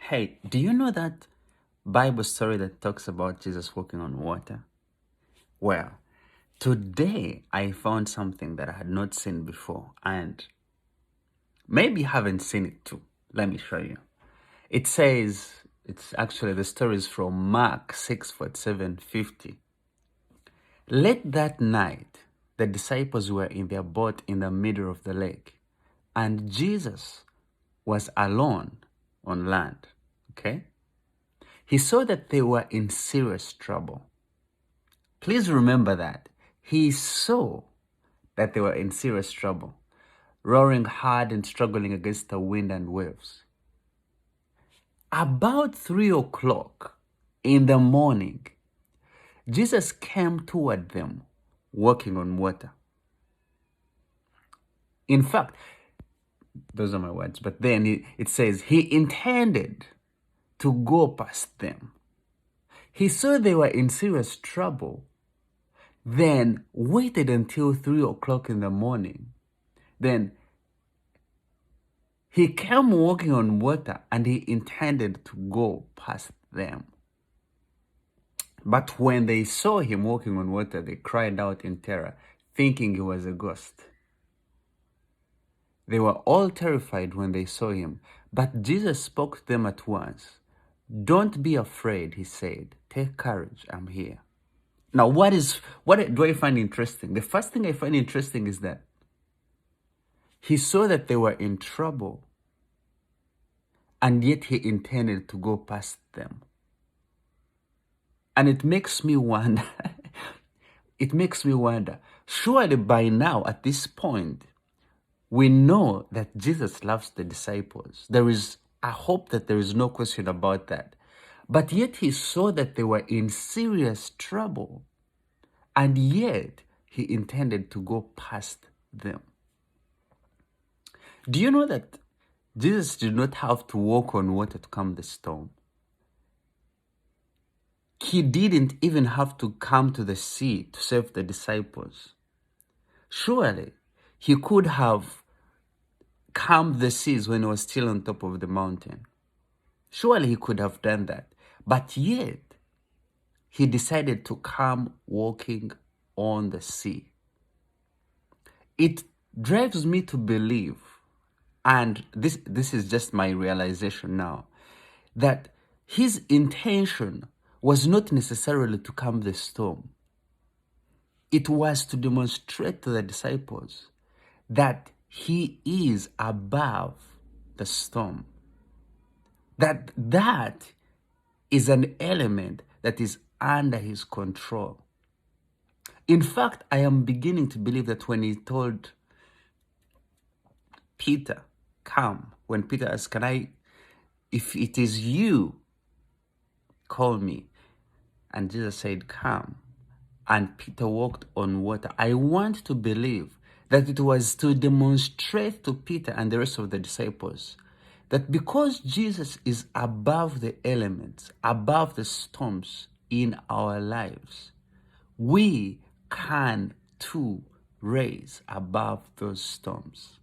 Hey, do you know that Bible story that talks about Jesus walking on water? Well, today I found something that I had not seen before, and maybe you haven't seen it too. Let me show you. It says, it's actually the story is from Mark 6:47-50. Late that night, the disciples were in their boat in the middle of the lake, and Jesus was alone on land. Okay? He saw that they were in serious trouble. Please remember that. He saw that they were in serious trouble, roaring hard and struggling against the wind and waves. About 3 o'clock in the morning, Jesus came toward them walking on water. In fact, those are my words, but then it says he intended to go past them. He saw they were in serious trouble, then waited until 3 o'clock in the morning. Then he came walking on water and he intended to go past them. But when they saw him walking on water, they cried out in terror, thinking he was a ghost. They were all terrified when they saw him, but Jesus spoke to them at once. Don't be afraid, he said. Take courage, I'm here. Now, what do I find interesting? The first thing I find interesting is that he saw that they were in trouble, and yet he intended to go past them. And it makes me wonder, surely by now, at this point, we know that Jesus loves the disciples. I hope that there is no question about that. But yet he saw that they were in serious trouble, and yet he intended to go past them. Do you know that Jesus did not have to walk on water to calm the storm? He didn't even have to come to the sea to save the disciples. Surely, he could have calmed the seas when he was still on top of the mountain. Surely he could have done that. But yet, he decided to come walking on the sea. It drives me to believe, and this is just my realization now, that his intention was not necessarily to calm the storm. It was to demonstrate to the disciples that he is above the storm. That is an element that is under his control. In fact, I am beginning to believe that when he told Peter, come, when Peter asked, if it is you, call me. And Jesus said, come. And Peter walked on water. I want to believe that it was to demonstrate to Peter and the rest of the disciples that because Jesus is above the elements, above the storms in our lives, we can too raise above those storms.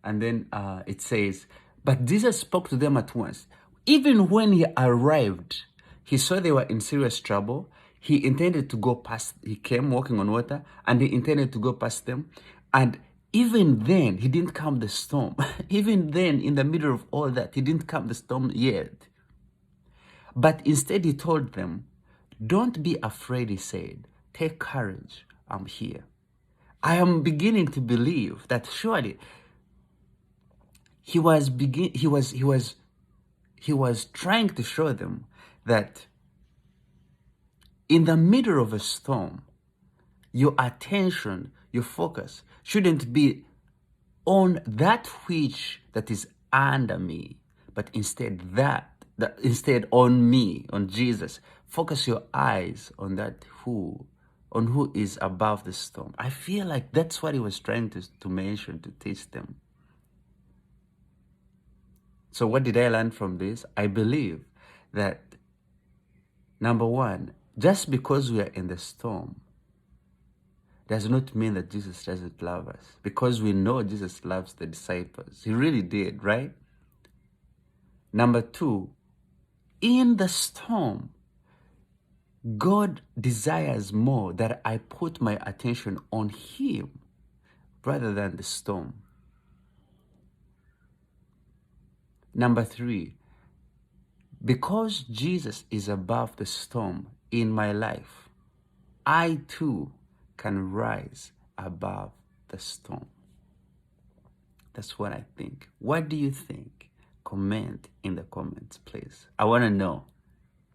And then it says, but Jesus spoke to them at once. Even when he arrived, he saw they were in serious trouble. He intended to go past, he came walking on water, and he intended to go past them. And even then, he didn't calm the storm. Even then, in the middle of all that, he didn't calm the storm yet. But instead, he told them, don't be afraid, he said. Take courage, I'm here. I am beginning to believe that surely he was trying to show them that in the middle of a storm, your attention, your focus shouldn't be on that which that is under me, but instead on me, on Jesus. Focus your eyes on who is above the storm. I feel like that's what he was trying to mention, to teach them. So what did I learn from this? I believe that, number one, just because we are in the storm does not mean that Jesus doesn't love us. Because we know Jesus loves the disciples. He really did, right? Number two, in the storm, God desires more that I put my attention on Him rather than the storm. Number three, because Jesus is above the storm in my life, I too can rise above the storm. That's what I think. What do you think? Comment in the comments, please. I want to know.